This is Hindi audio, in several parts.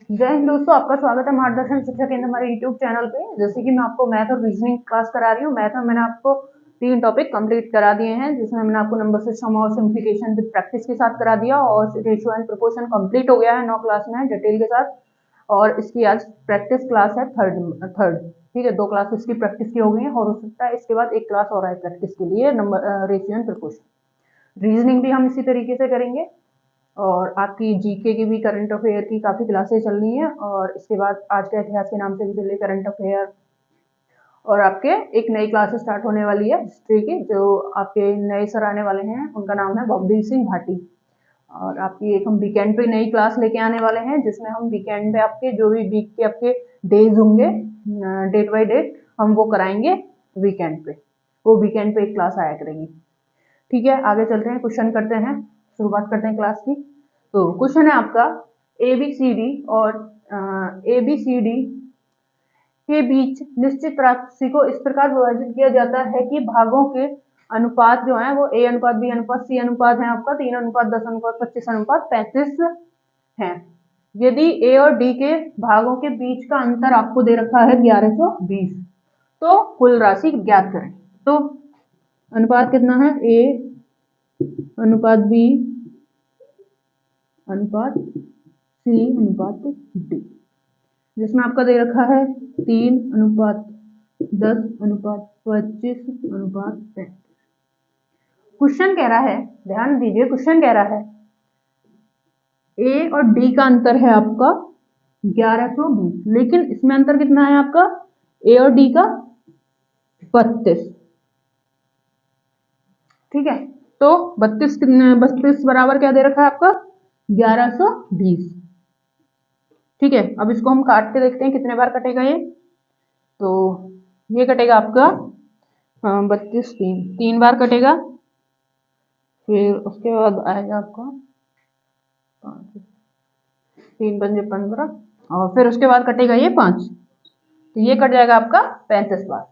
जय हिंद दोस्तों, आपका स्वागत है मार्गदर्शन शिक्षा केंद्र हमारे यूट्यूब चैनल पे। जैसे कि मैं आपको मैथ और रीजनिंग क्लास करा रही हूँ। मैथ में मैंने आपको 3 टॉपिक कंप्लीट करा दिए हैं, जिसमें मैंने आपको नंबर सिस्टम और सिंप्लीफिकेशन विद प्रैक्टिस के साथ करा दिया, और रेशियो एंड प्रोपोर्शन कंप्लीट हो गया है 9 क्लास में डिटेल के साथ। और इसकी आज प्रैक्टिस क्लास है थर्ड। ठीक है, 2 क्लास इसकी प्रैक्टिस की हो गई है, और हो सकता है इसके बाद 1 क्लास और आए प्रैक्टिस के लिए number ratio and proportion. Reasoning भी हम इसी तरीके से करेंगे, और आपकी जीके की भी, करंट अफेयर की काफ़ी क्लासेस चल रही हैं, और इसके बाद आज के इतिहास के नाम से भी चल रही करंट अफेयर। और आपके एक नई क्लास स्टार्ट होने वाली है हिस्ट्री की, जो आपके नए सर आने वाले हैं, उनका नाम है भवदीप सिंह भाटी। और आपकी एक हम वीकेंड पे नई क्लास लेके आने वाले हैं, जिसमें हम वीकेंड पे आपके जो भी वीक के आपके डेज होंगे, डेट बाय डेट हम वो कराएंगे वीकेंड पे। वो वीकेंड पे एक क्लास आया करेगी। ठीक है, आगे चलते हैं, क्वेश्चन करते हैं, शुरुआत करते हैं क्लास की। तो क्वेश्चन है आपका, ABCD और ABCD के बीच निश्चित राशि को इस प्रकार विभाजित किया जाता है कि भागों के अनुपात जो है वो A अनुपात B अनुपात C अनुपात है आपका 3 अनुपात 10 अनुपात 25 अनुपात 35 है। यदि A और D के भागों के बीच का अंतर आपको दे रखा है 1120, तो कुल राशि ज्ञात करें। तो अनुपात कितना है? A अनुपात B अनुपात C अनुपात D, जिसमें आपका दे रखा है 3 अनुपात 10 अनुपात 25 अनुपात 35। क्वेश्चन कह रहा है, ध्यान दीजिए, क्वेश्चन कह रहा है A और D का अंतर है आपका 1120, लेकिन इसमें अंतर कितना है आपका A और D का 32। ठीक है, तो 32 बराबर क्या दे रखा है आपका 1120। ठीक है, अब इसको हम काट के देखते हैं कितने बार कटेगा ये। तो ये कटेगा आपका 32 3 बार कटेगा, फिर उसके बाद आएगा आपका 3 पंजे 15, और फिर उसके बाद कटेगा ये 5, तो ये कट जाएगा आपका 35 बार।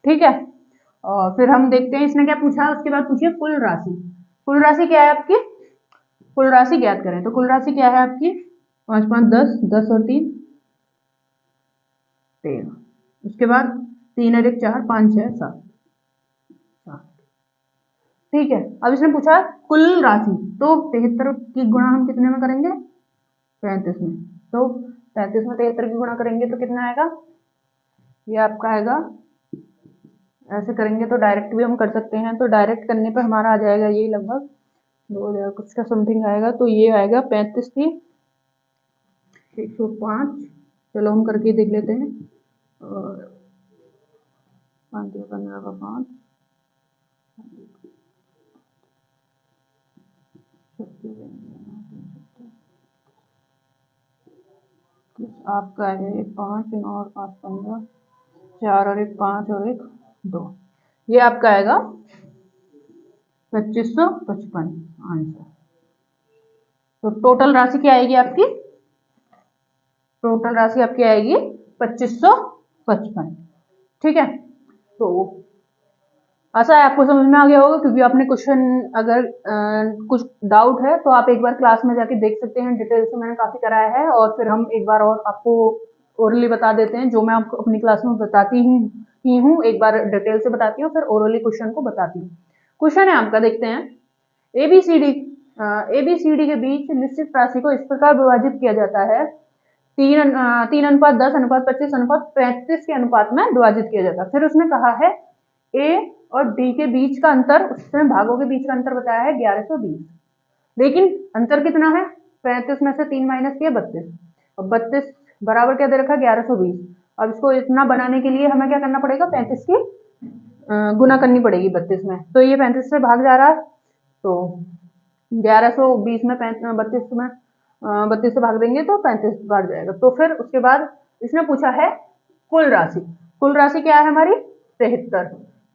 ठीक है, और फिर हम देखते हैं इसने क्या पूछा। उसके बाद पूछिए कुल राशि। कुल राशि क्या है आपकी? कुल राशि ज्ञात करें। तो कुल राशि क्या है आपकी? 5 5 10, 10 और 3 13। उसके बाद 3 और 1 4, 5 6 7। ठीक है, अब इसने पूछा कुल राशि, तो 73 की गुणा हम कितने में करेंगे? 35 में। तो 35 में 73 की गुणा करेंगे तो कितना आएगा? ये आपका आएगा, ऐसे करेंगे तो डायरेक्ट भी हम कर सकते हैं, तो डायरेक्ट करने पर हमारा आ जाएगा ये लगभग 2000 कुछ का समथिंग आएगा। तो ये आएगा 35 थी 105। चलो हम करके देख लेते हैं। और 5 15 का 5, आपका आएगा ये 5 और 5 15, 4 और 1 5 और 1 2, ये आपका आएगा 2555 आंसर। तो टोटल राशि क्या आएगी आपकी? टोटल राशि आपकी आएगी 2555। ठीक है, तो आशा है आपको समझ में आ गया होगा, क्योंकि आपने क्वेश्चन अगर कुछ डाउट है तो आप एक बार क्लास में जाके देख सकते हैं, डिटेल से मैंने काफी कराया है। और फिर हम एक बार और आपको ओरली बता देते हैं, जो मैं आपको अपनी क्लास में बताती ही हूँ, एक बार डिटेल से बताती हूँ, फिर ओरली क्वेश्चन को बताती हूँ। क्वेश्चन है आपका, देखते हैं। एबीसीडी के बीच निश्चित राशि को इस प्रकार विभाजित किया जाता है, 3 अनुपात 10 अनुपात 25 अनुपात 35 के अनुपात में विभाजित किया जाता है। फिर उसने कहा है ए और डी के बीच का अंतर, उसने भागों के बीच का अंतर बताया है 1120, लेकिन अंतर कितना है? 35 में से 3 माइनस किया 32, और 32 बराबर क्या दे रखा है 1120। अब इसको इतना बनाने के लिए हमें क्या करना पड़ेगा? 35 की गुना करनी पड़ेगी 32 में। तो ये 35 से भाग जा रहा है, तो 1120 में 32 में 32 से भाग देंगे तो 35 बार जाएगा। तो फिर उसके बाद इसने पूछा है कुल राशि। कुल राशि क्या है हमारी? 73।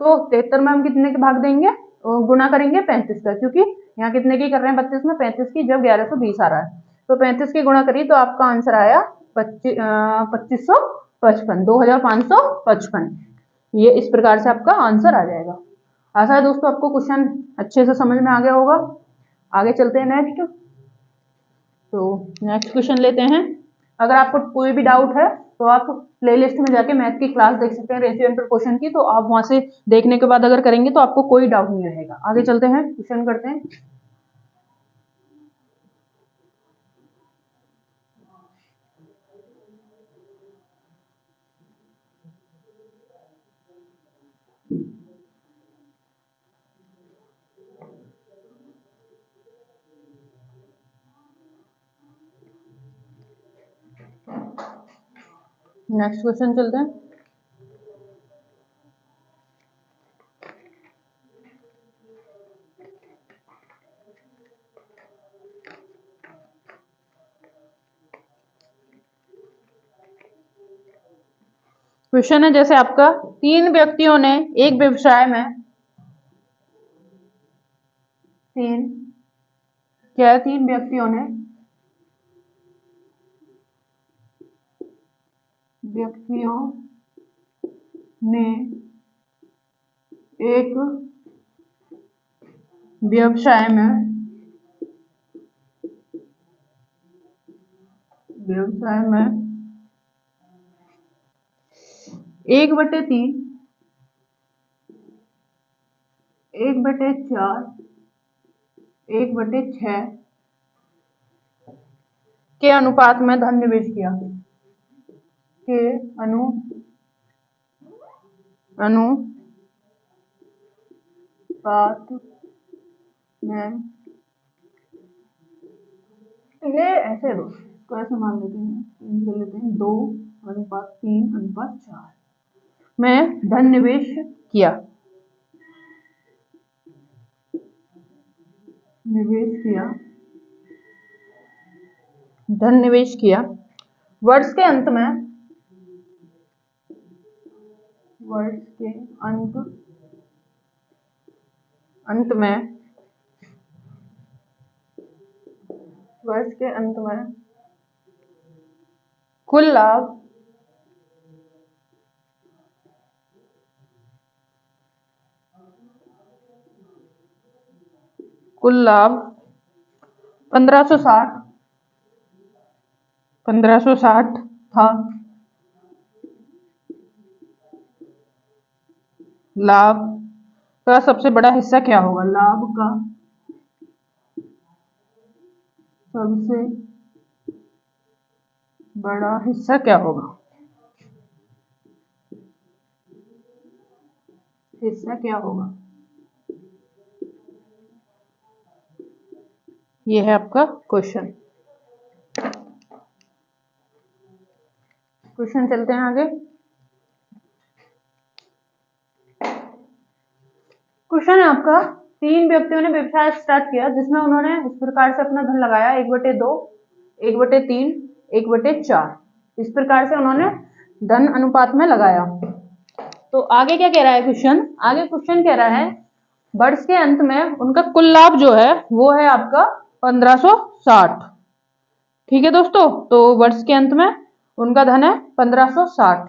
तो 73 में हम कितने के भाग देंगे? गुना करेंगे 35 का, क्योंकि यहाँ कितने की कर रहे हैं 32 में? 35 की। जब 1120 आ रहा है तो 35 की गुणा करिए तो आपका आंसर आया 2555, 2555। ये इस प्रकार से आपका आंसर आ जाएगा। आशा है दोस्तों आपको क्वेश्चन अच्छे से समझ में आ गया होगा। आगे चलते हैं नेक्स्ट। तो नेक्स्ट क्वेश्चन लेते हैं। अगर आपको कोई भी डाउट है तो आप प्लेलिस्ट में जाके मैथ की क्लास देख सकते हैं रेशियो एंड प्रोपोर्शन की, तो आप वहां से देखने के बाद अगर करेंगे तो आपको कोई डाउट नहीं रहेगा। आगे चलते हैं, क्वेश्चन करते हैं। नेक्स्ट क्वेश्चन चलते हैं। क्वेश्चन है जैसे आपका, तीन व्यक्तियों ने एक व्यवसाय में तीन व्यक्तियों ने एक व्यवसाय में 1/3, 1/4, 1/6 के अनुपात में धन निवेश किया। के अनुपात में, ये ऐसे दो तो ऐसे मान लेते हैं, 2:3:4 में धन निवेश किया। धन निवेश किया। वर्ष के अंत में कुल लाभ 1560 था। लाभ का सबसे बड़ा हिस्सा क्या होगा? लाभ का सबसे बड़ा हिस्सा क्या होगा? ये है आपका क्वेश्चन। चलते हैं आगे। क्वेश्चन है आपका, तीन व्यक्तियों ने व्यवसाय स्टार्ट किया जिसमें उन्होंने इस प्रकार से अपना धन लगाया, 1/2, 1/3, 1/4। इस प्रकार से उन्होंने धन अनुपात में लगाया। तो आगे क्या कह रहा है क्वेश्चन? आगे क्वेश्चन कह रहा है वर्ष के अंत में उनका कुल लाभ जो है वो है आपका 1560। ठीक है दोस्तों, तो वर्ष के अंत में उनका धन है 1560।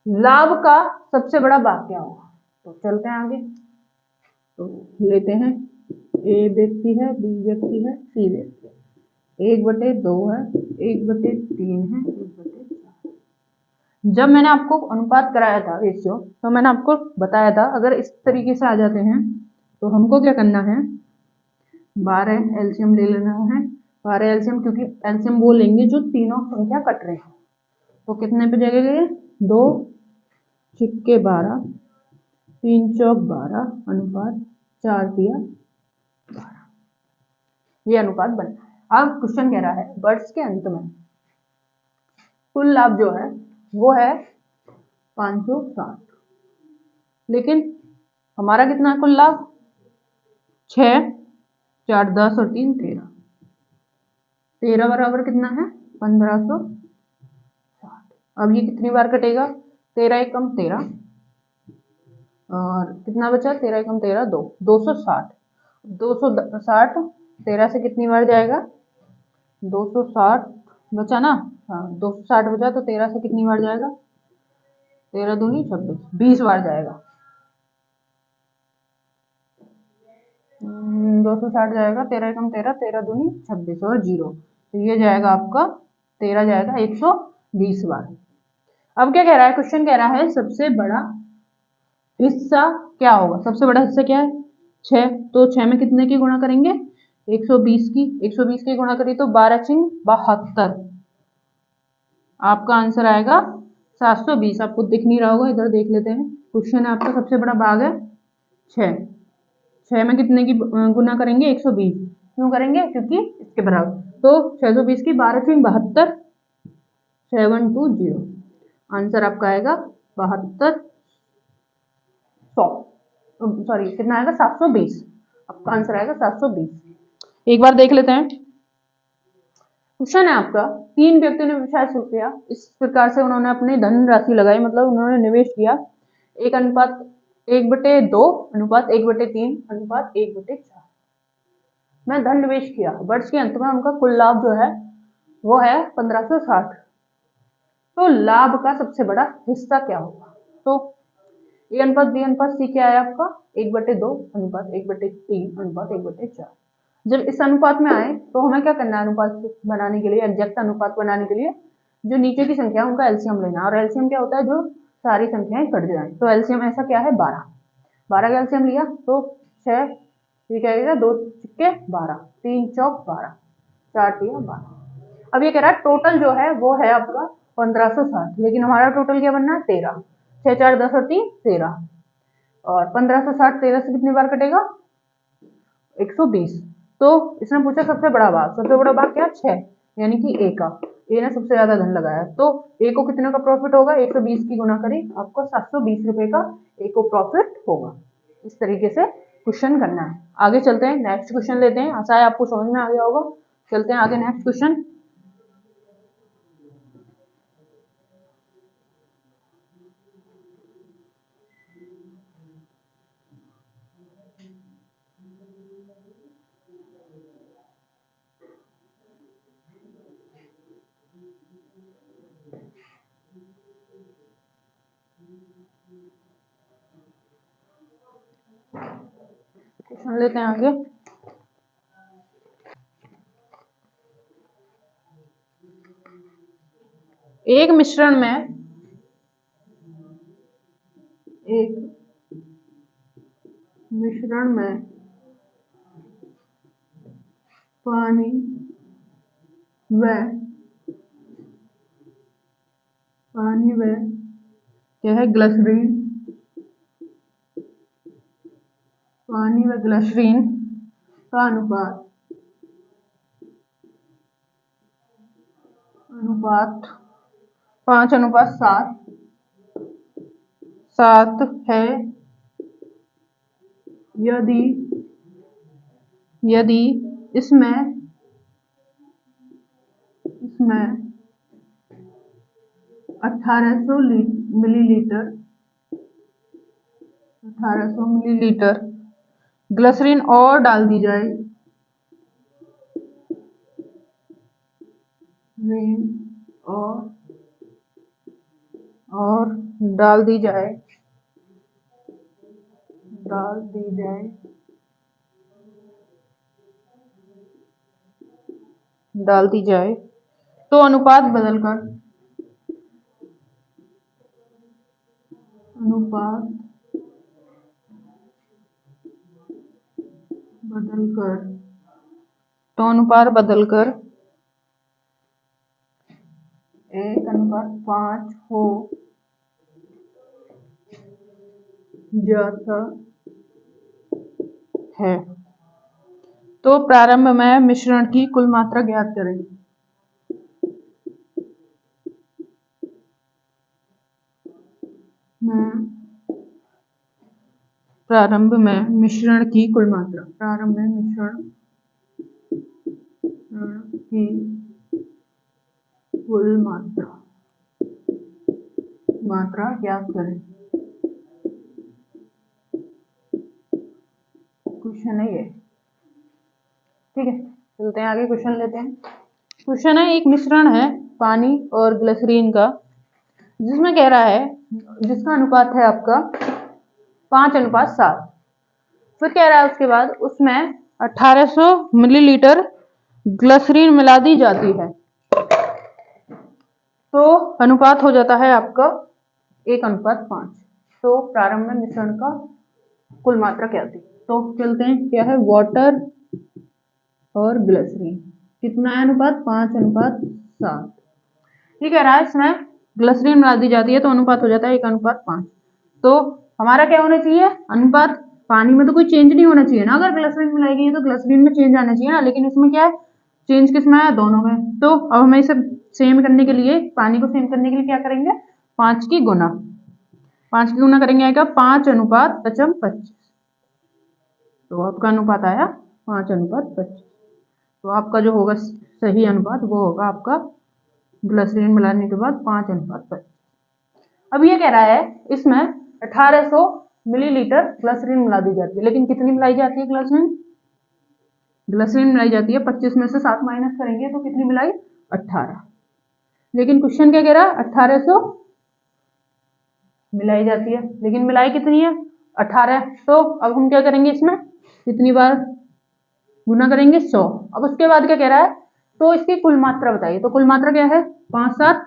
लाभ का सबसे बड़ा भाग क्या होगा? तो चलते हैं आगे, तो लेते हैं, ए व्यक्ति है, बी व्यक्ति है, सी व्यक्ति है, 1/2 है, 1/3 है, 1/4। जब मैंने आपको अनुपात कराया था रेशियो, तो मैंने आपको बताया था अगर इस तरीके से आ जाते हैं तो हमको क्या करना है, 12 एलसीएम ले लेना है। 12 एलसीएम, क्योंकि एलसीएम वो लेंगे जो तीनों संख्या कट रहे हैं। तो कितने पे जगह 2 छिक्के 12, 3 चौक 12 अनुपात 4 दिया 12, ये अनुपात बना है। अब क्वेश्चन कह रहा है वर्ष के अंत में कुल लाभ जो है वो है 560, लेकिन हमारा कितना कुल लाभ? 6, 4 10 और 3 13, 13 बराबर कितना है? 1560। अब ये कितनी बार कटेगा? 13 एकम 13 और कितना बचा? 13 एकम 13 2, 260। 260 13 से कितनी बार जाएगा? 260 बचा ना, हाँ 260 बचा, तो 13 से कितनी बार जाएगा? 13 दूनी 26, 20 बार जाएगा। 260 जाएगा, 13 एकम 13, 13 दूनी 26 और 0, तो ये जाएगा आपका 13 जाएगा 120 बार। अब क्या कह रहा है, क्वेश्चन कह रहा है सबसे बड़ा हिस्सा क्या होगा। सबसे बड़ा हिस्सा क्या है, 6। तो 6 में कितने की गुणा करेंगे, 120 की। 120 की गुणा करी तो 12 छिंग 72, आपका आंसर आएगा 720। आपको दिख नहीं रहा होगा, इधर देख लेते हैं। क्वेश्चन है आपका सबसे बड़ा भाग है 6। 6 में कितने की गुना करेंगे, 120। क्यों करेंगे, क्योंकि इसके बराबर। तो 620 की 12 छिंग 72, 720। आंसर आपका आएगा 7200, सॉरी कितना आएगा 720। आपका आंसर आएगा 720। एक बार देख लेते हैं। क्वेश्चन है आपका, 3 व्यक्तियों ने व्यवसाय शुरू किया। इस प्रकार से उन्होंने अपनी धन राशि लगाई, मतलब उन्होंने निवेश किया 1:1/2 अनुपात 1/3 अनुपात 1/4 में धन निवेश किया। वर्ष के अंत में उनका कुल लाभ जो है वो है 1560। तो लाभ का सबसे बड़ा हिस्सा क्या होगा, तो A/B/C क्या है आपका 1/2 अनुपात 1/3 अनुपात 1/4। जब इस अनुपात में आए तो हमें क्या करना है, अनुपात बनाने के लिए, एग्जैक्ट अनुपात बनाने के लिए जो नीचे की संख्या है उनका एलसीएम लेना। और एलसीएम क्या होता है, जो सारी संख्याएं कट जाए। तो एलसीएम ऐसा क्या है 12। 12 का एलसीएम लिया तो 6, ये क्या आएगा 2 छिक्के 12, 3 चौक 12, 4 तिया 12। अब ये कह रहा है टोटल जो है वो है आपका 1560, लेकिन हमारा टोटल क्या बनना है 13। 6 4 10 और 3 13, और 1560 13 से कितनी बार कटेगा 120। तो इसने पूछा सबसे बड़ा भाग, सबसे बड़ा भाग क्या 6, यानी कि ए का। ए ने सबसे ज्यादा धन लगाया, तो ए को कितने का प्रॉफिट होगा, 120 की गुना करी आपको 720 रुपए का ए को प्रॉफिट होगा। इस तरीके से क्वेश्चन करना है। आगे चलते हैं, नेक्स्ट क्वेश्चन लेते हैं। आशा है आपको समझ में आ गया होगा। चलते हैं आगे नेक्स्ट क्वेश्चन। क्वेश्चन लेते हैं आगे। एक मिश्रण में पानी व क्या है ग्लिसरीन, पानी व ग्लिसरीन का अनुपात 5:7 है। यदि इसमें 1800 मिलीलीटर ग्लिसरीन और डाल दी जाए, और डाल दी जाए तो अनुपात बदलकर बदलकर 1:5 हो जाता है। तो प्रारंभ में मिश्रण की कुल मात्रा ज्ञात करें। प्रारंभ में मिश्रण की कुल मात्रा, ज्ञात करें। क्वेश्चन है ये, ठीक है। चलते हैं आगे, क्वेश्चन लेते हैं। क्वेश्चन है, एक मिश्रण है पानी और ग्लिसरीन का, जिसमें कह रहा है जिसका अनुपात है आपका 5:7। फिर कह रहा है उसके बाद उसमें 1800 मिलीलीटर ग्लिसरीन मिला दी जाती है तो अनुपात हो जाता है आपका 1:5। तो प्रारंभ में मिश्रण का कुल मात्रा क्या थी? तो चलते हैं, क्या है, वाटर और ग्लिसरीन कितना है अनुपात? 5:7। ठीक है, राइट, इसमें ग्लिसरीन मिला दी जाती है तो अनुपात हो जाता है 1:5। तो हमारा क्या होना चाहिए अनुपात? पानी में तो कोई चेंज नहीं होना चाहिए ना, अगर ग्लिसरीन मिलाई गई है तो ग्लिसरीन में चेंज आना चाहिए ना, लेकिन इसमें क्या है, चेंज किसमें है? दोनों में। तो अब हमें इसे सेम करने के लिए, पानी को सेम करने के लिए क्या करेंगे? 5 की गुना, 5 की गुना करेंगे, आएगा 5:25। तो आपका अनुपात आया 5:25। तो आपका जो होगा सही अनुपात वो होगा आपका ग्लिसरीन मिलाने के बाद 5:25। अब ये कह रहा है इसमें 1800 मिलीलीटर ग्लिसरीन मिला दी जाती है, लेकिन कितनी मिलाई जाती है ग्लिसरीन? ग्लिसरीन मिलाई जाती है 25 में से 7 माइनस करेंगे तो कितनी मिलाई? 18। लेकिन क्वेश्चन क्या कह रहा है? 1800 मिलाई जाती है, लेकिन मिलाई कितनी है? 18। तो अब हम क्या करेंगे, इसमें कितनी बार गुना करेंगे? 100। अब उसके बाद क्या कह रहा है? तो इसकी कुल मात्रा बताइए। तो कुल मात्रा क्या है? 5-7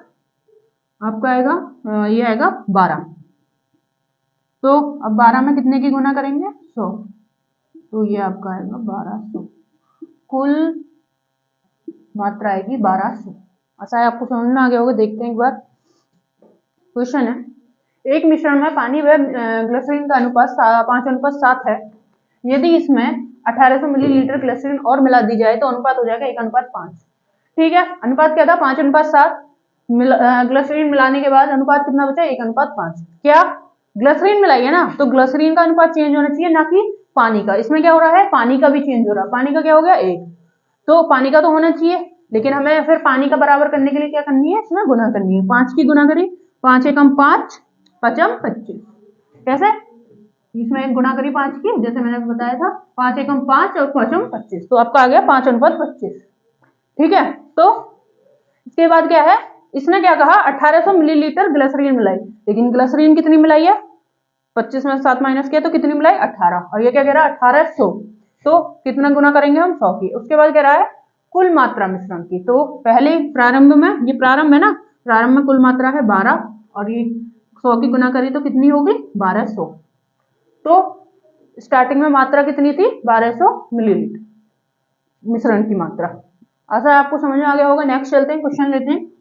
आपका आएगा, ये आएगा 12। तो अब 12 में कितने की गुना करेंगे? 100। तो ये आपका आएगा 1200। कुल मात्रा आएगी 1200। ऐसा है, आपको समझ में आ गया होगा। देखते हैं एक बार, क्वेश्चन है, एक मिश्रण में पानी व ग्लिसरीन का अनुपात 5:7 है। यदि इसमें 1800 मिलीलीटर ग्लिसरीन और मिला दी जाए तो अनुपात हो जाएगा 1:5। ठीक है, अनुपात क्या था? 5:7। ग्लिसरीन मिलाने के बाद अनुपात कितना बचा? 1:5। क्या ग्लिसरीन मिलाई है ना, तो ग्लिसरीन का अनुपात चेंज होना चाहिए, ना कि पानी का। इसमें क्या हो रहा है? पानी का भी चेंज हो रहा है। पानी का क्या हो गया? 1। तो पानी का तो होना चाहिए, लेकिन हमें फिर पानी का बराबर करने के लिए क्या करनी है? इसमें गुना करनी है। 5 की गुना करी, 5×1=5, 5×25। कैसे? इसमें एक गुना करी 5 की, जैसे मैंने बताया था, 5×5 और 5×25। तो आपका आ गया 5:25। ठीक है, तो इसके बाद क्या है, इसने क्या कहा? 1800 मिलीलीटर ग्लिसरीन मिलाई, लेकिन ग्लिसरीन कितनी मिलाई है? 25 में 7 माइनस किया तो कितनी मिलाई? 18। और ये क्या कह रहा है? 1800। तो कितना गुना करेंगे हम? 100 की। उसके बाद कह रहा है कुल मात्रा मिश्रण की। तो पहले प्रारंभ में, ये प्रारंभ है ना, प्रारंभ में कुल मात्रा है 12, और ये 100 की गुना करी तो कितनी होगी? 1200। तो स्टार्टिंग में मात्रा कितनी थी? 1200 मिलीलीटर मिश्रण की मात्रा। ऐसा आपको समझ में आ गया होगा। नेक्स्ट चलते हैं, क्वेश्चन लेते हैं।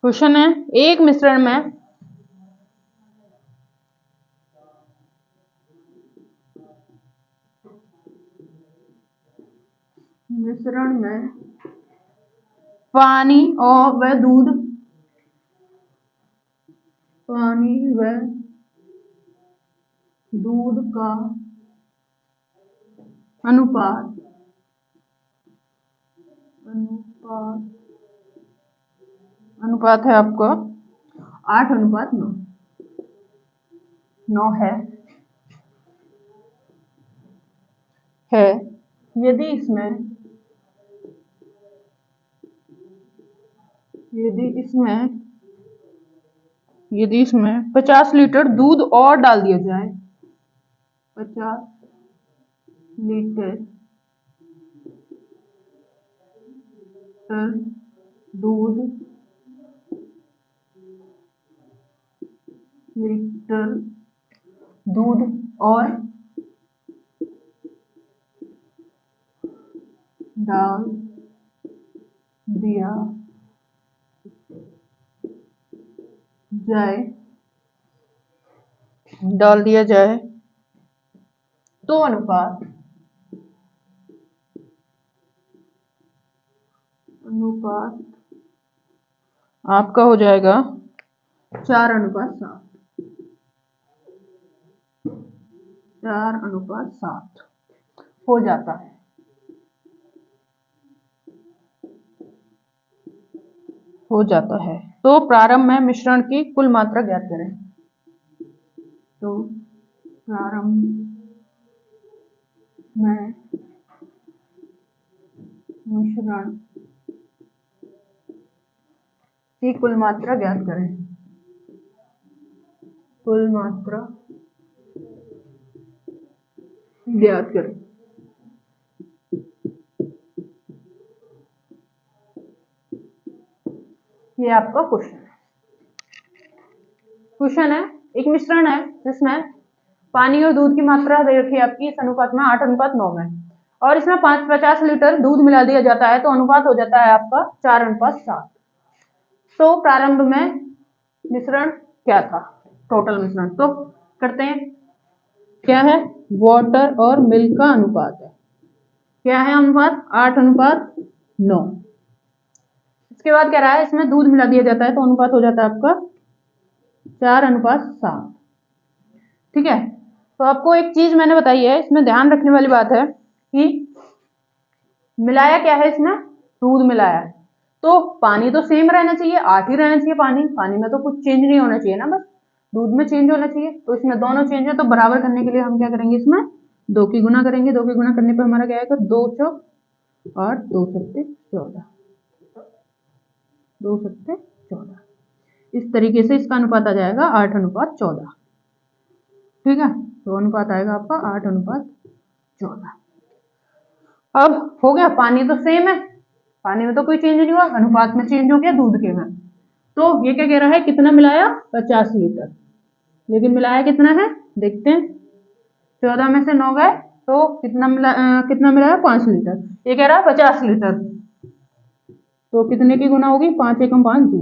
क्वेश्चन है, एक मिश्रण में पानी और व दूध, पानी व दूध का अनुपात अनुपात अनुपात है आपका 8:9। 9 है। यदि इसमें यदि इसमें यदि इसमें 50 लीटर दूध और डाल दिया जाए, 50 लीटर दूध लीटर दूध और डाल दिया जाए तो अनुपात आपका हो जाएगा 4:7। 4:7 हो जाता है। हो जाता है। तो प्रारंभ में मिश्रण की कुल मात्रा ज्ञात करें। तो प्रारंभ में मिश्रण की कुल मात्रा ज्ञात करें। कुल मात्रा ज्ञात करें। ये आपका क्वेश्चन है। एक मिश्रण है जिसमें पानी और दूध की मात्रा दे रखी है आपकी इस अनुपात में 8:9 में, और इसमें 50 लीटर दूध मिला दिया जाता है, तो अनुपात हो जाता है आपका 4:7। तो प्रारंभ में मिश्रण क्या था, टोटल मिश्रण। तो करते हैं, क्या है, वाटर और मिल्क का अनुपात है। क्या है अनुपात, 8:9। इसके बाद कह रहा है इसमें दूध मिला दिया जाता है, तो अनुपात हो जाता है आपका 4:7। ठीक है। तो आपको एक चीज मैंने बताई है, इसमें ध्यान रखने वाली बात है कि मिलाया क्या है, इसमें दूध मिलाया है, तो पानी तो सेम रहना चाहिए, 8 ही रहना चाहिए। पानी में तो कुछ चेंज नहीं होना चाहिए ना, बस दूध में चेंज होना चाहिए। तो इसमें दोनों चेंज है, तो बराबर करने के लिए हम क्या करेंगे, इसमें 2 की गुना करेंगे। 2 की गुना करने पर हमारा क्या आएगा, 2 चौक 8, 2 सत्ते 14, 2 सत्ते 14। इस तरीके से इसका अनुपात आ जाएगा 8:14। ठीक है, तो अनुपात आएगा आपका 8:14। अब हो गया, पानी तो सेम है, पानी में तो कोई चेंज नहीं हुआ, अनुपात में चेंज हो गया दूध के में। तो ये क्या कह रहा है, कितना मिलाया, 50 लीटर। लेकिन मिलाया कितना है, देखते हैं। 14 में से 9 गए, तो कितना मिलाया, 5 लीटर। ये कह रहा है 50 लीटर, तो कितने की गुना होगी, 5 एकम 5 जी।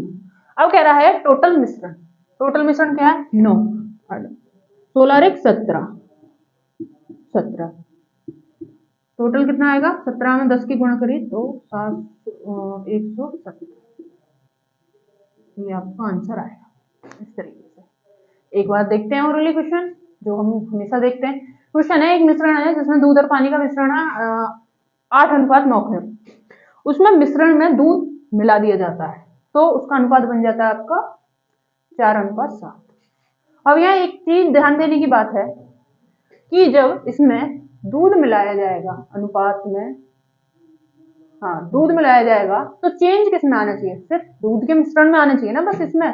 अब कह रहा है टोटल मिश्रण। टोटल मिश्रण क्या है, 9, 16 एक 17, 17। टोटल कितना आएगा, 17 में 10 की गुणा करी तो 170। ये आपका आंसर आएगा इस तरीके से। एक बार देखते हैं ओरली क्वेश्चन, जो हम हमेशा देखते हैं। क्वेश्चन है, एक मिश्रण है जिसमें दूध और पानी का मिश्रण है 8:9 है। उसमें मिश्रण में दूध मिला दिया जाता है, तो उसका अनुपात बन जाता है आपका 4:7। अब यहाँ एक चीज ध्यान देने की बात है कि जब इसमें दूध मिलाया जाएगा अनुपात में, हाँ दूध मिलाया जाएगा, तो चेंज किस में आना चाहिए, सिर्फ दूध के मिश्रण में आना चाहिए ना बस इसमें।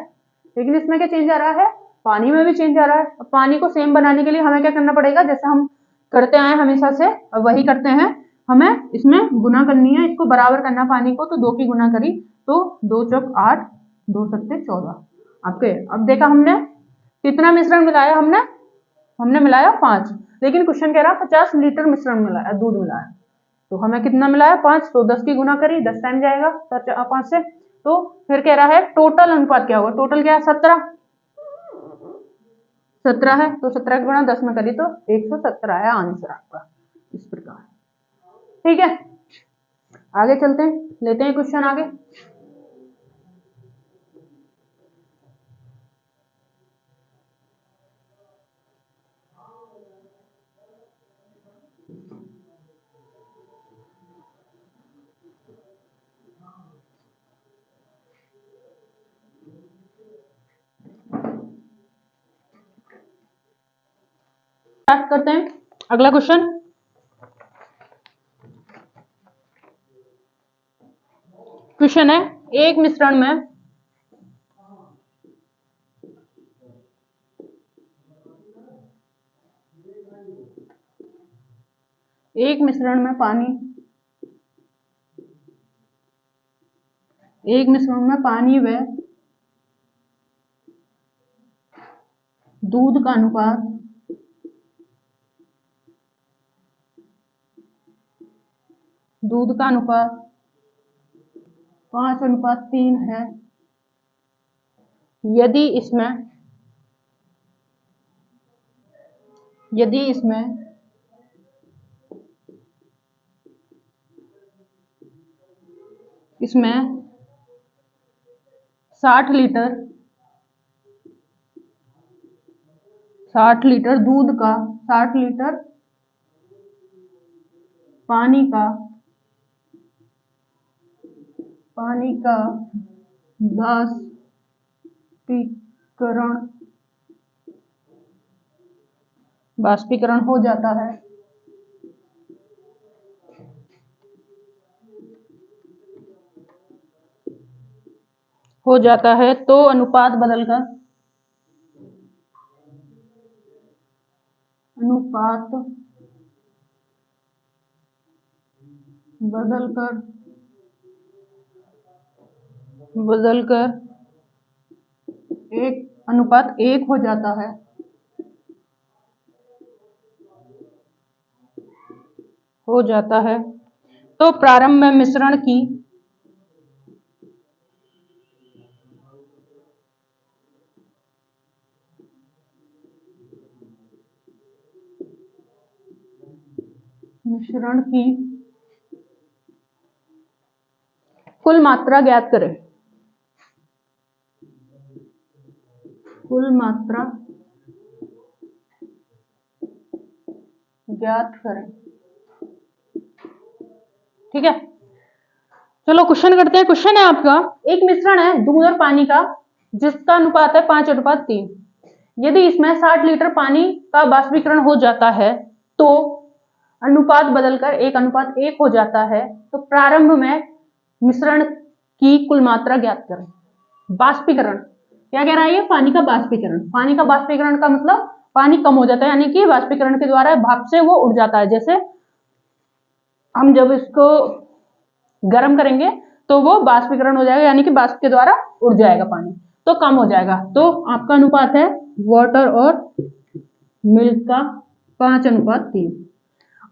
लेकिन इसमें क्या चेंज आ रहा है, पानी में भी चेंज आ रहा है। अब पानी को सेम बनाने के लिए हमें क्या करना पड़ेगा, जैसे हम करते आए हमेशा से, अब वही करते हैं। हमें इसमें गुना करनी है, इसको बराबर करना पानी को, तो 2 की गुना करी तो 2 चौक 8, 2 सत्ते 14 आपके। अब देखा हमने कितना मिश्रण मिलाया, हमने मिलाया 5, लेकिन क्वेश्चन कह रहा 50 लीटर मिश्रण मिलाया, दूध मिलाया, तो हमें कितना मिलाया, 5, तो 10 की गुना करी, 10 टाइम जाएगा 5 से। तो फिर कह रहा है टोटल अनुपात क्या होगा, टोटल क्या है, 17 है, तो 17 की गुणा 10 में करी तो 170 आया आंसर आपका, इस प्रकार। ठीक है, आगे चलते हैं, लेते हैं क्वेश्चन आगे। स्टार्ट करते हैं अगला क्वेश्चन। क्वेश्चन है, एक मिश्रण में पानी व दूध का अनुपात 5:3 है। यदि इसमें इसमें 60 लीटर दूध का, 60 लीटर पानी का बाष्पीकरण हो जाता है, तो अनुपात बदलकर एक अनुपात 1 हो जाता है। तो प्रारंभ में मिश्रण की कुल मात्रा ज्ञात करें। ठीक है, चलो क्वेश्चन करते हैं। क्वेश्चन है आपका, एक मिश्रण है दूध और पानी का जिसका अनुपात है 5:3। यदि इसमें 60 लीटर पानी का बाष्पीकरण हो जाता है तो अनुपात बदलकर 1:1 हो जाता है। तो प्रारंभ में मिश्रण की कुल मात्रा ज्ञात करें। बाष्पीकरण क्या कह रहा है? ये पानी का बाष्पीकरण। पानी का बाष्पीकरण का मतलब पानी कम हो जाता है, यानी कि बाष्पीकरण के द्वारा भाप से वो उड़ जाता है। जैसे हम जब इसको गर्म करेंगे तो वो बाष्पीकरण हो जाएगा, यानी कि बाष्प के द्वारा उड़ जाएगा पानी, तो कम हो जाएगा। तो आपका अनुपात है वाटर और मिल्क का 5:3।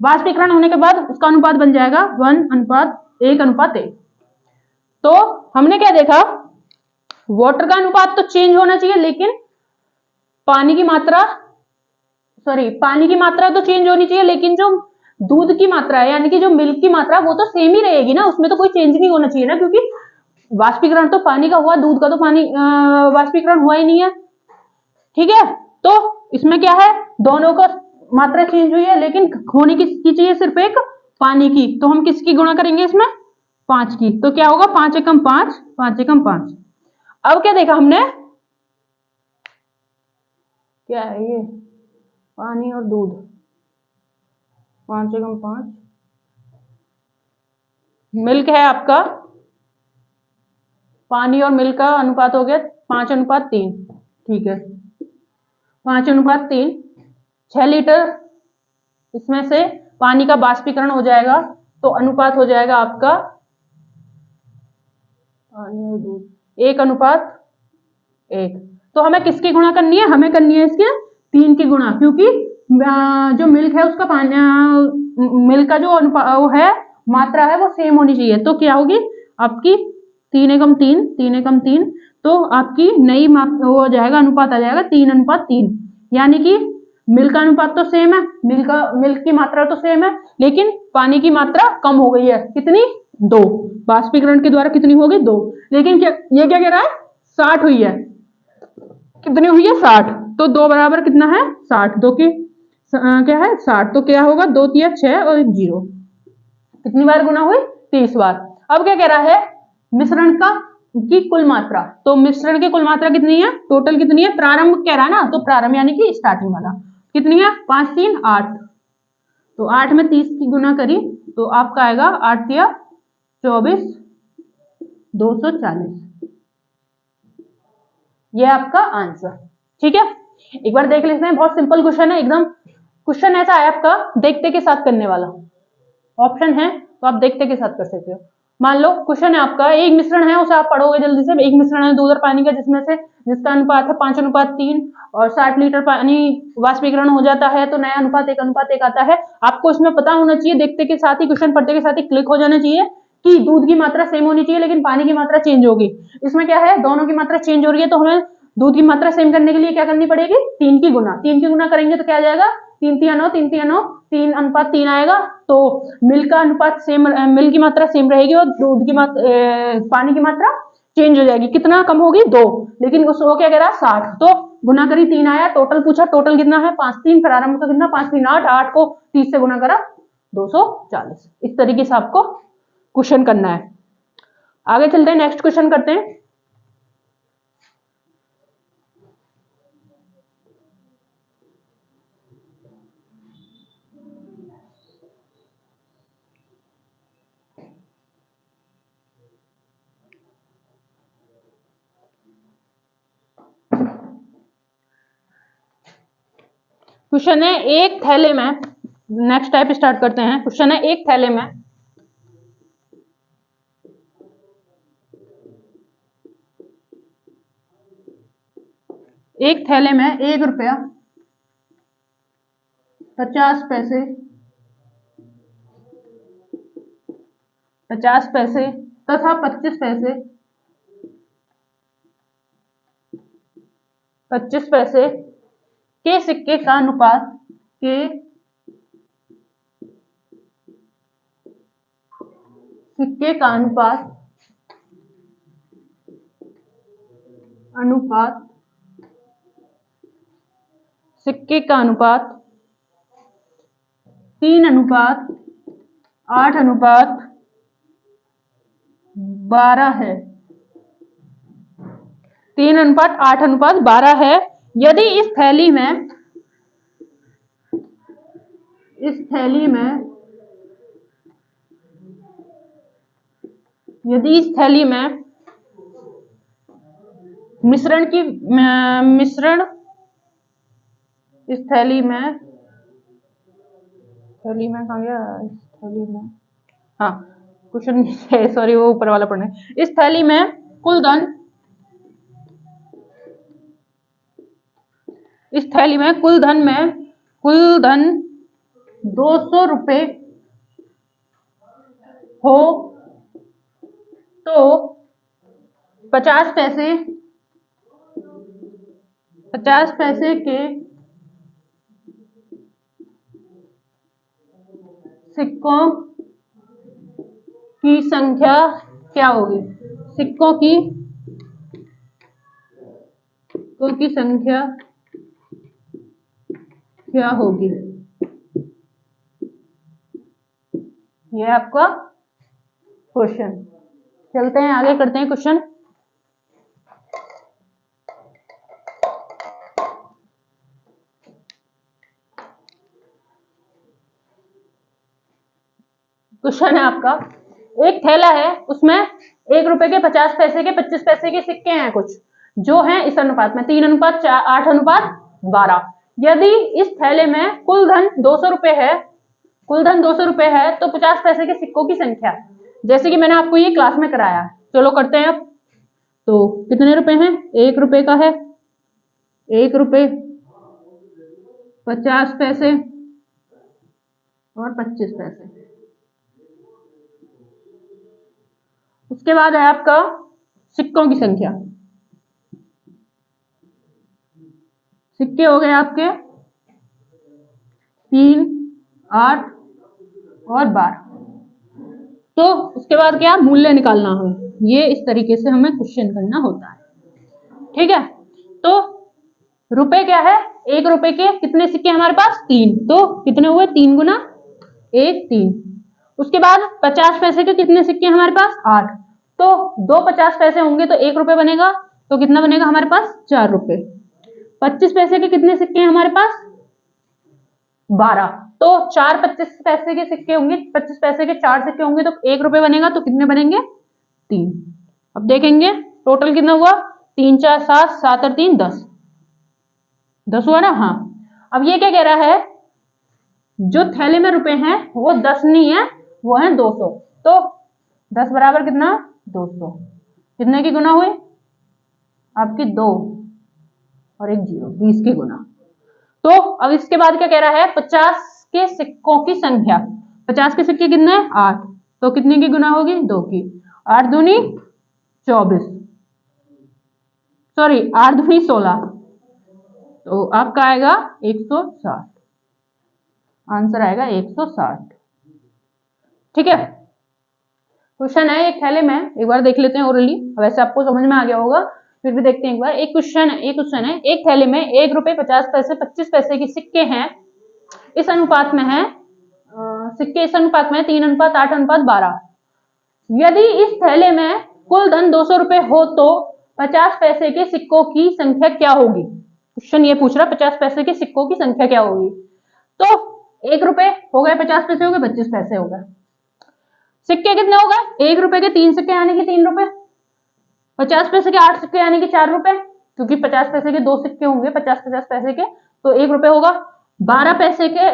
बाष्पीकरण होने के बाद उसका अनुपात बन जाएगा 1:1:1। तो हमने क्या देखा, वाटर का अनुपात तो चेंज होना चाहिए, लेकिन पानी की मात्रा तो चेंज होनी चाहिए, लेकिन जो दूध की मात्रा है यानी कि जो मिल्क की मात्रा वो तो सेम ही रहेगी ना, उसमें तो कोई चेंज नहीं होना चाहिए ना, क्योंकि वाष्पीकरण तो पानी का हुआ, दूध का तो पानी वाष्पीकरण हुआ ही नहीं है। ठीक है, तो इसमें क्या है, दोनों का मात्रा चेंज हुई है, लेकिन होनी किसकी चाहिए? सिर्फ एक पानी की। तो हम किसकी गुणा करेंगे इसमें? 5 की। तो क्या होगा? 5 एकम 5, 5 एकम 5। अब क्या देखा हमने, क्या है ये, पानी और दूध, 5 एकम 5। मिल्क है आपका, पानी और मिल्क का अनुपात हो गया 5:3। ठीक है, 5:3। 6 लीटर इसमें से पानी का बाष्पीकरण हो जाएगा, तो अनुपात हो जाएगा आपका पानी और दूध 1:1। तो हमें किसकी गुणा करनी है? हमें करनी है इसके 3 की गुणा, क्योंकि जो मिल्क है उसका मिल्क का जो वो है मात्रा है वो सेम होनी चाहिए। तो क्या होगी आपकी 3 एकम 3, 3 एकम 3। तो आपकी नई मात्रा हो जाएगा, अनुपात आ जाएगा 3:3। यानी कि मिल्क का अनुपात तो सेम है, मिल्क की मात्रा तो सेम है, लेकिन पानी की मात्रा कम हो गई है। कितनी? 2। बाष्पीकरण के द्वारा कितनी होगी? 2। लेकिन ये क्या कह रहा है? 60 हुई है। कितनी हुई है? 60। तो 2 बराबर कितना है? 60। 2 की क्या है? 60। तो क्या होगा? 2 तिया 6 और 1 0। कितनी बार गुना हुई? 30 बार। अब क्या कह रहा है? मिश्रण की कुल मात्रा। तो मिश्रण की कुल मात्रा कितनी है? टोटल कितनी है? प्रारंभ कह रहा है ना, तो प्रारंभ यानी कि स्टार्टिंग वाला कितनी है? 5 3 8। तो 8 में 30 की गुना करी तो आपका आएगा 8 तिया 24, 240। ये आपका आंसर। ठीक है, एक बार देख लेते हैं। बहुत सिंपल क्वेश्चन है एकदम। क्वेश्चन ऐसा है आपका देखते के साथ करने वाला। ऑप्शन है तो आप देखते के साथ कर सकते हो। मान लो क्वेश्चन है आपका, एक मिश्रण है, उसे आप पढ़ोगे जल्दी से। एक मिश्रण है दूध और पानी का, जिसका अनुपात है 5:3 और 60 लीटर पानी वाष्पीकरण हो जाता है, तो नया अनुपात 1:1 आता है। आपको इसमें पता होना चाहिए, देखते के साथ ही, क्वेश्चन पढ़ते के साथ ही क्लिक हो जाना चाहिए कि दूध की मात्रा सेम होनी चाहिए, लेकिन पानी की मात्रा चेंज होगी। इसमें क्या है, दोनों की मात्रा चेंज हो रही है, तो हमें दूध की मात्रा सेम करने के लिए क्या करनी पड़ेगी? 3 की गुना। 3 की गुना करेंगे तो क्या आ जाएगा? 3 तिया 9, 3 तिया 9, 3:3 आएगा। तो मिल्क का अनुपात सेम, मिल्क की मात्रा सेम रहेगी और दूध की पानी की मात्रा चेंज हो जाएगी। कितना कम होगी? 2। लेकिन वो क्या कह रहा है? 60। तो गुना करी 3 आया। टोटल पूछा, टोटल कितना है? 5 3। प्रारंभ का कितना? 5 3 8। 8 को 30 से गुना करा 240। इस तरीके से आपको क्वेश्चन करना है। आगे चलते हैं, नेक्स्ट क्वेश्चन करते हैं। क्वेश्चन है एक थैले में, नेक्स्ट टाइप स्टार्ट करते हैं। क्वेश्चन है एक थैले में ₹1 50 पैसे 50 पैसे तथा 25 पैसे के सिक्के का अनुपात सिक्के का अनुपात 3:8:12 है। 3:8:12 है। यदि इस थैली में मिश्रण कहाँ गया? हाँ क्वेश्चन सॉरी वो ऊपर वाला पढ़ना है। इस थैली में कुल धन 200 रुपए हो तो 50 पैसे के सिक्कों की संख्या क्या होगी? सिक्कों की संख्या क्या होगी? ये आपका क्वेश्चन। चलते हैं आगे, करते हैं क्वेश्चन। क्वेश्चन है आपका, एक थैला है, उसमें ₹1 के 50 पैसे के 25 पैसे के सिक्के हैं कुछ, जो हैं इस अनुपात में 3:8:12। यदि इस थैले में कुल धन 200 रुपए है तो 50 पैसे के सिक्कों की संख्या, जैसे कि मैंने आपको ये क्लास में कराया। चलो करते हैं अब। तो कितने रुपए हैं? ₹1 का है, ₹1, 50 पैसे और 25 पैसे। उसके बाद है आपका सिक्कों की संख्या। सिक्के हो गए आपके 3, 8 और 12। तो उसके बाद क्या? मूल्य निकालना है। ये इस तरीके से हमें क्वेश्चन करना होता है, ठीक है। तो रुपए क्या है? ₹1 के कितने सिक्के हमारे पास? 3। तो कितने हुए? 3 गुना 1, 3। उसके बाद 50 पैसे के कितने सिक्के हमारे पास? 8। तो 2 50 पैसे होंगे तो ₹1 बनेगा। तो कितना बनेगा हमारे पास? ₹4। 25 पैसे के कितने सिक्के हैं हमारे पास? 12। तो 4 25 पैसे के सिक्के होंगे, 25 पैसे के 4 सिक्के होंगे तो ₹1 बनेगा। तो कितने बनेंगे? 3। अब देखेंगे टोटल कितना हुआ? 3 4 7, 7 और 3 10। 10 हुआ ना? हाँ। अब ये क्या कह रहा है? जो थैले में रुपए हैं वो 10 नहीं है, वो है 200। तो 10 बराबर कितना? 200। कितने की गुना हुए? आपकी 2 और 1 0, 20 की गुना। तो अब इसके बाद क्या कह रहा है? 50 के सिक्कों की संख्या। 50 के सिक्के कितने हैं? 8। तो कितने की गुना होगी? 2 की। 8 दूनी 24, सॉरी 8 दूनी 16। तो आपका आएगा 160। आंसर आएगा 160, ठीक है। क्वेश्चन है एक थैले में, एक बार देख लेते हैं ओरली, वैसे आपको समझ में आ गया होगा, फिर भी देखते हैं एक बार। एक क्वेश्चन है एक थैले में ₹1 50 पैसे 25 पैसे के सिक्के हैं, इस अनुपात में है सिक्के इस अनुपात में 3:8:12। यदि इस थैले में कुल धन 200 रुपए हो तो 50 पैसे के सिक्कों की संख्या क्या होगी? क्वेश्चन ये पूछ रहा 50 पैसे के सिक्कों की संख्या क्या होगी। तो ₹1 हो गए, 50 पैसे हो गए, 25 पैसे हो गए। सिक्के कितने हो गए? ₹1 के 3 सिक्के यानी कि ₹3, 50 पैसे के 8 सिक्के यानी कि ₹4, क्योंकि 50 पैसे के 2 सिक्के होंगे 50-50 पैसे के, तो ₹1 होगा। 12 पैसे के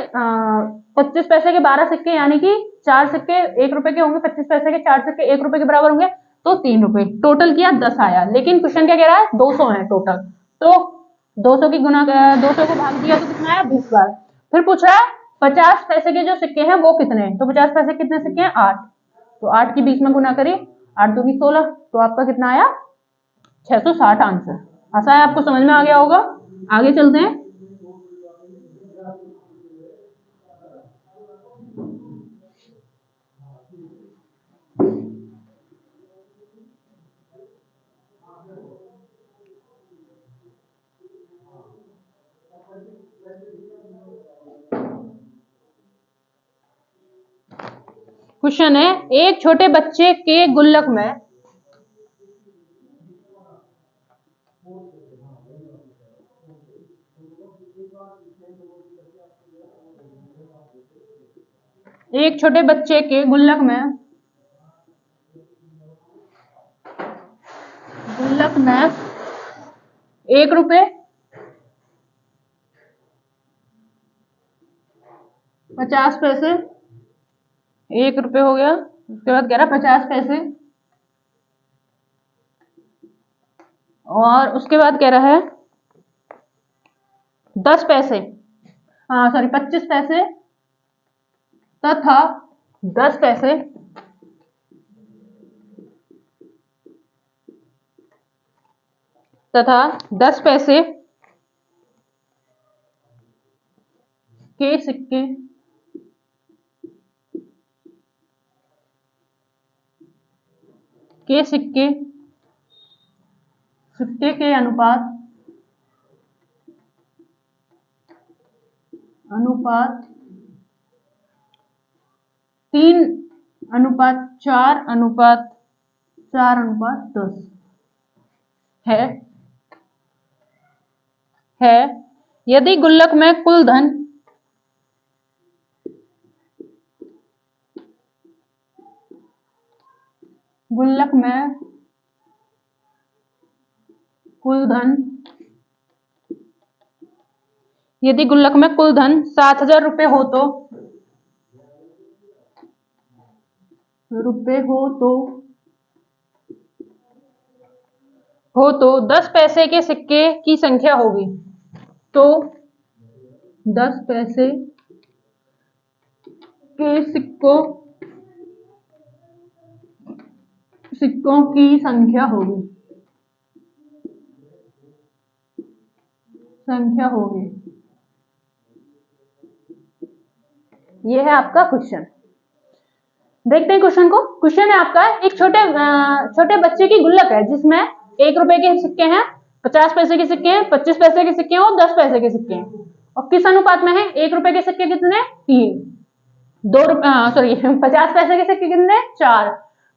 25 पैसे के 12 सिक्के, यानी कि 4 सिक्के 1 रुपए के होंगे, 25 पैसे के 4 सिक्के 1 रुपए के बराबर होंगे, तो 3 रुपए। टोटल किया 10 आया, लेकिन क्वेश्चन क्या कह रहा है 200 है टोटल, तो 200 की गुना 200 को भाग दिया तो कितना आया 20 बार। फिर पूछ रहा है 50 पैसे के जो सिक्के हैं वो कितने हैं, तो 50 पैसे कितने सिक्के हैं 8, तो 8 की 20 में गुना करिए, 8 दूनी 16, तो आपका कितना आया 660 आंसर। आशा है आपको समझ में आ गया होगा। आगे चलते हैं। क्वेश्चन है, एक छोटे बच्चे के गुल्लक में एक छोटे बच्चे के गुल्लक में 1 रुपए 50 पैसे, 1 रुपए हो गया, उसके बाद कह रहा 50 पैसे, और उसके बाद कह रहा है 10 पैसे, हाँ सॉरी 25 पैसे तथा 10 पैसे तथा 10 पैसे के सिक्के सिक्के के अनुपात 3:4:10 है यदि गुल्लक में कुल धन यदि गुल्लक में कुल धन 7,000 रुपए हो तो 10 पैसे के सिक्के की संख्या होगी, तो 10 पैसे के सिक्कों की संख्या होगी। ये है आपका क्वेश्चन। देखते हैं क्वेश्चन को। क्वेश्चन है आपका, एक छोटे बच्चे की गुल्लक है जिसमें 1 रुपए के सिक्के हैं, 50 पैसे के सिक्के हैं, 25 पैसे के सिक्के हैं और 10 पैसे के सिक्के हैं, और किस अनुपात में है? 1 रुपए के सिक्के कितने? 3, 2 रुपए सॉरी 50 पैसे के सिक्के कितने? 4,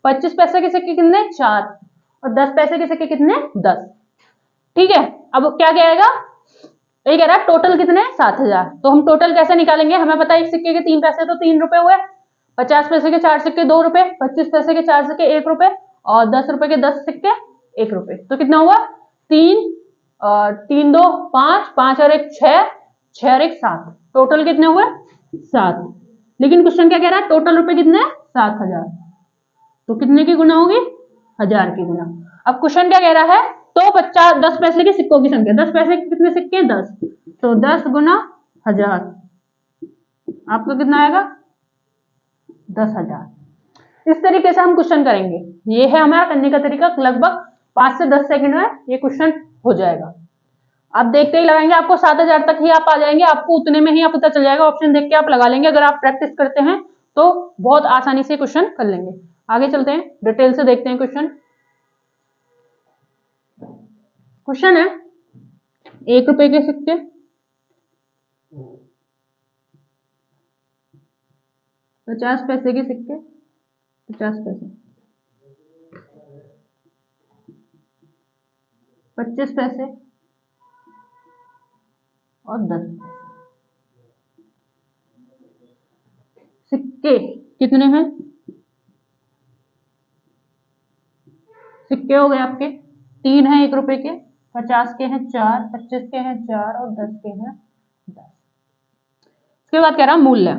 25 पैसे के सिक्के कितने? 4, और 10 पैसे के सिक्के कितने? 10। ठीक है, अब क्या कहेगा, ये कह रहा है टोटल कितने? 7,000। तो हम टोटल कैसे निकालेंगे? हमें पता है एक सिक्के के 3 पैसे तो 3 रुपए हुए, 50 पैसे के 4 सिक्के 2 रुपए, 25 पैसे के 4 सिक्के 1 रुपए, और 10 रुपए के 10 सिक्के 1 रुपए। तो कितना हुआ? 3 और 3 2 5, 5 और 1 6, 6 और 1 7, टोटल कितने हुए? 7। लेकिन क्वेश्चन क्या कह रहा है? टोटल रुपए कितने? 7,000। तो कितने की गुना होगी? 1000 की गुना। अब क्वेश्चन क्या कह रहा है? तो 10 पैसे के सिक्कों की संख्या, 10 पैसे के कितने सिक्के? 10, तो 10 गुना 1000, आपका कितना आएगा? 10,000। इस तरीके से हम क्वेश्चन करेंगे। ये है हमारा करने का तरीका। लगभग 5 से 10 सेकंड में ये क्वेश्चन हो जाएगा। आप देखते ही लगाएंगे, आपको 7,000 तक ही आप आ जाएंगे, आपको उतने में ही आप पता चल जाएगा। ऑप्शन देख के आप लगा लेंगे। अगर आप प्रैक्टिस करते हैं तो बहुत आसानी से क्वेश्चन कर लेंगे। आगे चलते हैं, डिटेल से देखते हैं क्वेश्चन। क्वेश्चन है, 1 रुपए के सिक्के, 50 पैसे के सिक्के, 50 पैसे, 25 पैसे और 10 पैसे। सिक्के कितने हैं? सिक्के हो गए आपके 3 हैं 1 रुपए के, 50 के हैं 4, 25 के हैं 4 और 10 के हैं 10। उसके बाद कह रहा मूल्य।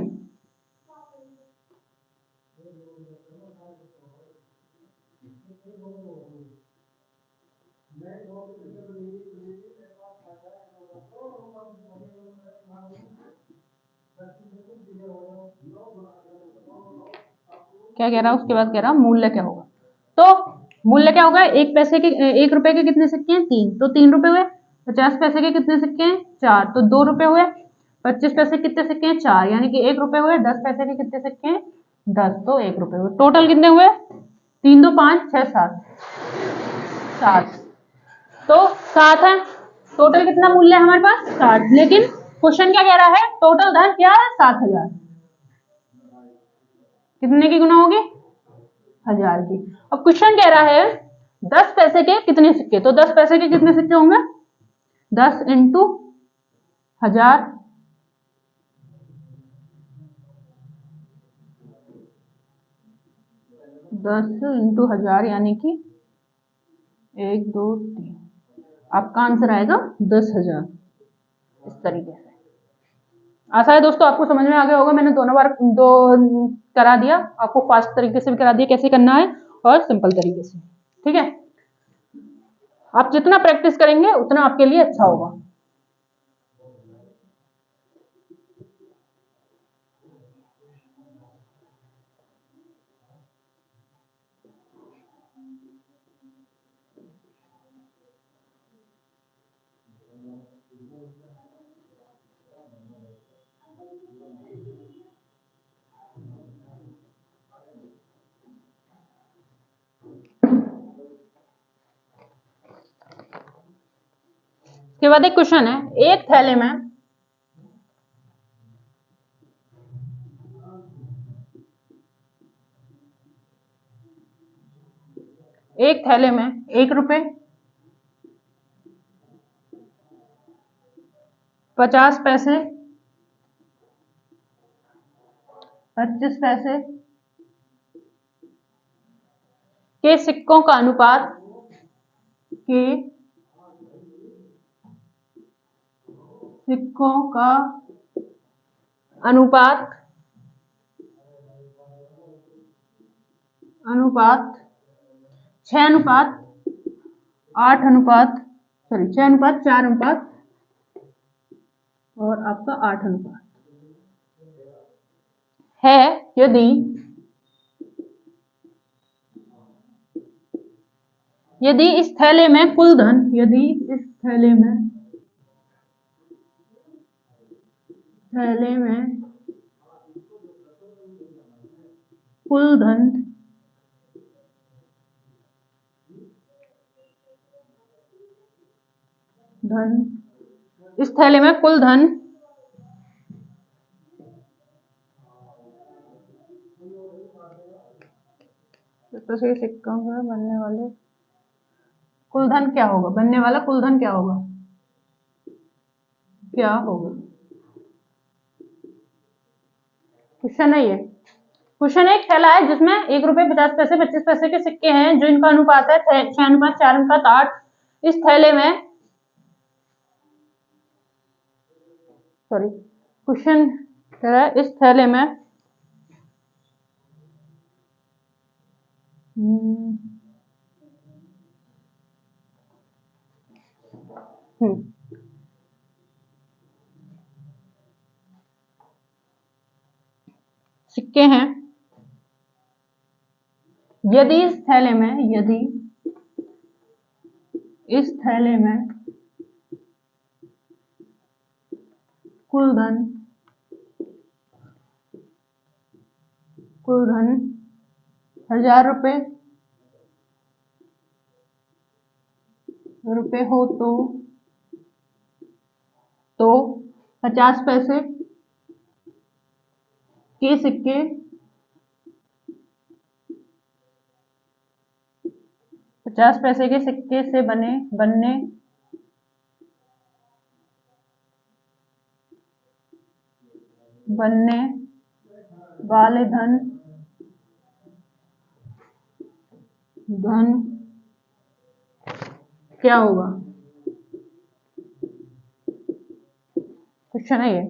क्या कह रहा है, उसके बाद कह रहा मूल्य क्या होगा। तो मूल्य क्या होगा, एक पैसे के, 1 रुपए के कितने सिक्के हैं, 3, तो 3 रुपए हुए। 50 पैसे के कितने सिक्के हैं, 4, तो 2 रुपए हुए। 25 पैसे के कितने सिक्के हैं, 4, यानी कि 1 रुपए हुए। 10 पैसे के कितने सिक्के हैं, 10, तो 1 रुपए हुए। टोटल कितने हुए, 3 2 5 6 7 7, तो 7 है। टोटल कितना मूल्य है हमारे पास, 7। लेकिन क्वेश्चन क्या कह रहा है, टोटल धन क्या है, 7000। कितने की गुना होगी, 1000 की। अब क्वेश्चन कह रहा है 10 पैसे के कितने सिक्के, तो 10 पैसे के कितने सिक्के होंगे, 10 इंटू 1000, 10 इंटू 1000 यानी कि 1 2 3, आपका आंसर आएगा 10,000। इस तरीके से। आशा है दोस्तों आपको समझ में आ गया होगा। मैंने दोनों बार करा दिया, आपको फास्ट तरीके से भी करा दिया कैसे करना है और सिंपल तरीके से। ठीक है, आप जितना प्रैक्टिस करेंगे उतना आपके लिए अच्छा होगा। उसके बाद एक क्वेश्चन है, एक थैले में ₹1, 50 पैसे, 25 पैसे के सिक्कों का अनुपात अनुपात 6:4 और आपका 8 अनुपात है, यदि इस थैले में कुल धन, कुल धन इस थैले में कुल धन तो से सिक्कों में बनने वाले कुल धन क्या होगा, बनने वाला कुल धन क्या होगा, क्वेश्चन है ये। क्वेश्चन एक थैला है जिसमें ₹1, 50 पैसे, 25 पैसे के सिक्के हैं, जो इनका अनुपात है 6:4:8। इस थैले में क्वेश्चन कह रहा है इस थैले में सिक्के हैं, यदि इस थैले में कुल धन ₹1000 हो तो 50 पैसे के सिक्के 50 पैसे के सिक्के से बनने वाले धन क्या होगा, क्वेश्चन है ये।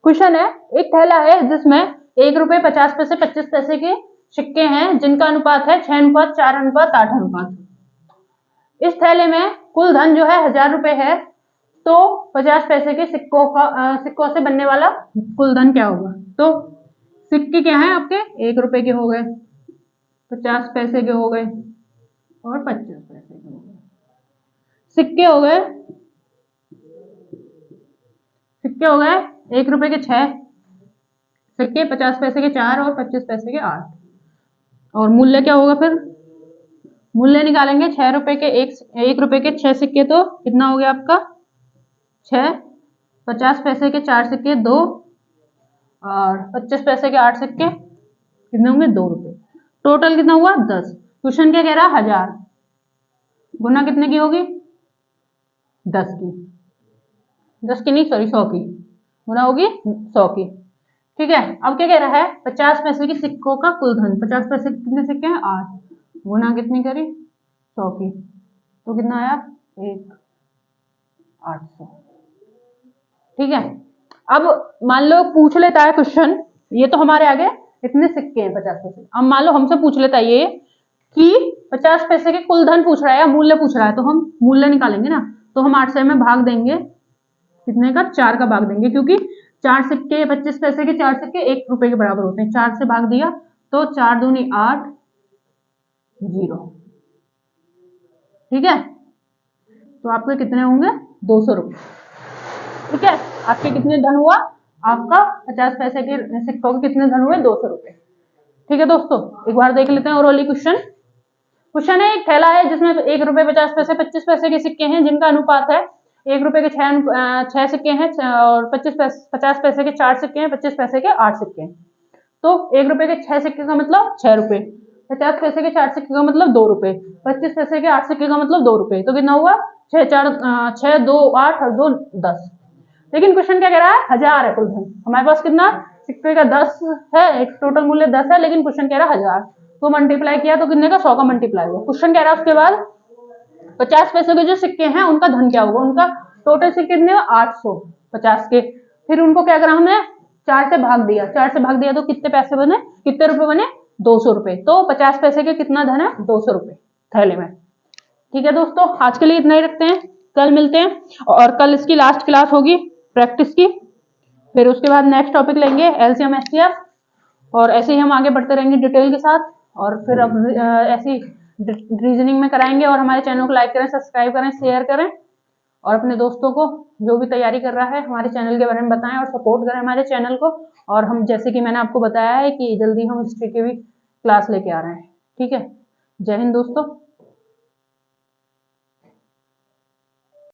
क्वेश्चन है, एक थैला है जिसमें 1 रुपए 50 पैसे 25 पैसे के सिक्के हैं जिनका अनुपात है 6:4:8। इस थैले में कुल धन जो है 1000 रुपए है, तो 50 पैसे के सिक्कों से बनने वाला कुल धन क्या होगा? तो सिक्के क्या है आपके? 1 रुपए के हो गए, 50 पैसे के हो गए और 25 पैसे के हो गए। सिक्के हो गए 1 रुपए के 6 सिक्के, 50 पैसे के 4 और 25 पैसे के 8। और मूल्य क्या होगा फिर? मूल्य निकालेंगे 6 रुपए के 1 रुपए के 6 सिक्के, तो कितना हो गया आपका? 6, 50 पैसे के 4 सिक्के 2 और 25 पैसे के 8 सिक्के कितने होंगे? 2 रुपए। टोटल कितना हुआ? 10। क्वेश्चन क्या कह रहा है? 1000 गुना कितने की होगी? 10 की। 10 की नहीं, सॉरी 100 की गुना होगी 100 की। ठीक है, अब क्या कह रहा है? 50 पैसे के सिक्कों का कुल धन। 50 पैसे कितने सिक्के हैं? 8 गुना कितनी करी? 100 की, तो कितना आया? 800। ठीक है, अब मान लो पूछ लेता है क्वेश्चन, ये तो हमारे आगे इतने सिक्के हैं 50 पैसे। अब मान लो हमसे पूछ लेता है ये कि 50 पैसे के कुल धन पूछ रहा है या मूल्य पूछ रहा है, तो हम मूल्य निकालेंगे ना। तो हम 8 से में भाग देंगे, कितने का? 4 का भाग देंगे, क्योंकि 4 सिक्के 25 पैसे के 4 सिक्के 1 रुपए के बराबर होते हैं। 4 से भाग दिया तो 4 दूनी 8 0। ठीक है, तो आपके कितने होंगे? 200 रुपए। ठीक है, आपके कितने धन हुआ? आपका 50 पैसे के सिक्कों के कितने धन हुए? 200 रुपए। ठीक है दोस्तों, एक बार देख लेते हैं और ओनली क्वेश्चन है, एक थैला है जिसमें 1 रुपए 50 पैसे 25 पैसे के सिक्के हैं जिनका अनुपात है 1 रुपए के 6 सिक्के हैं और 50 पैसे के 4 सिक्के हैं, 25 पैसे के 8 सिक्के हैं। तो 1 रुपए के 6 सिक्के का मतलब 6 रुपए, 50 पैसे के 4 सिक्के का मतलब 2 रुपए, 25 पैसे के 8 सिक्के का मतलब 2 रुपए। तो कितना हुआ? 6 2 8 और 2 10। लेकिन क्वेश्चन क्या कह रहा है? 1000 है कुल धन। हमारे पास कितना? सिक्के का 10 है, टोटल मूल्य 10 है, लेकिन क्वेश्चन कह रहा है 1000। तो मल्टीप्लाई किया तो कितने का? 100 का मल्टीप्लाई हुआ। क्वेश्चन कह रहा है उसके बाद 50 पैसे के जो सिक्के हैं उनका धन क्या होगा? उनका टोटल सिक्के कितने? 800 50 के। फिर उनको क्या करा हमने? 4 से भाग दिया। 4 से भाग दिया तो कितने पैसे बने? कितने रुपए बने? 200 रुपए। तो 50 पैसे के कितना धन है? 200 रुपए थैले में। ठीक है दोस्तों, आज के लिए इतना ही रखते हैं, कल मिलते हैं। और कल इसकी लास्ट क्लास होगी प्रैक्टिस की, फिर उसके बाद नेक्स्ट टॉपिक लेंगे एलसीएम एचसीएफ, और ऐसे ही हम आगे बढ़ते रहेंगे डिटेल के साथ। और फिर अब ऐसी रीजनिंग में कराएंगे। और हमारे चैनल को लाइक करें, सब्सक्राइब करें, शेयर करें, और अपने दोस्तों को जो भी तैयारी कर रहा है हमारे चैनल के बारे में बताएं और सपोर्ट करें हमारे चैनल को। और हम जैसे कि मैंने आपको बताया है कि जल्दी हम हिस्ट्री की भी क्लास लेके आ रहे हैं। ठीक है, जय हिंद दोस्तों।